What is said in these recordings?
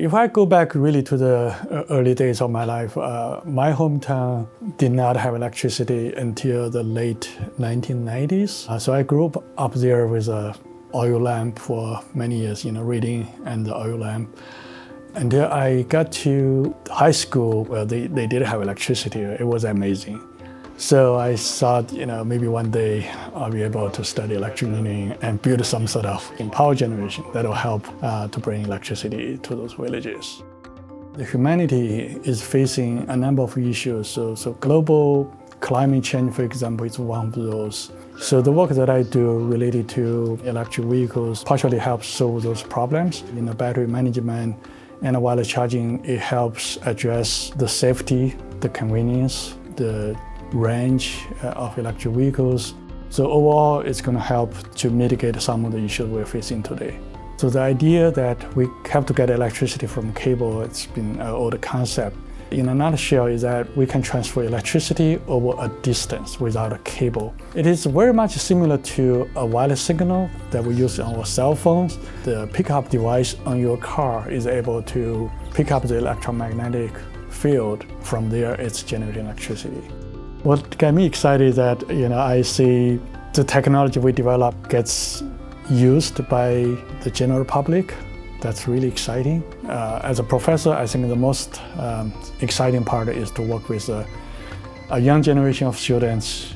If I go back really to the early days of my life, my hometown did not have electricity until the late 1990s. So I grew up there with a oil lamp for many years, reading and the oil lamp. Until I got to high school, where they did have electricity. It was amazing. So I thought, maybe one day I'll be able to study electrical engineering and build some sort of power generation that will help to bring electricity to those villages. The humanity is facing a number of issues. So global climate change, for example, is one of those. So the work that I do related to electric vehicles partially helps solve those problems. Battery management and wireless charging, it helps address the safety, the convenience, the range of electric vehicles. So overall, it's going to help to mitigate some of the issues we're facing today. So the idea that we have to get electricity from cable, it's been an old concept. In a nutshell, is that we can transfer electricity over a distance without a cable. It is very much similar to a wireless signal that we use on our cell phones. The pickup device on your car is able to pick up the electromagnetic field. From there, it's generating electricity. What got me excited is that I see the technology we develop gets used by the general public. That's really exciting. As a professor, I think the most exciting part is to work with a young generation of students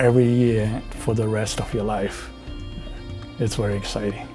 every year for the rest of your life. It's very exciting.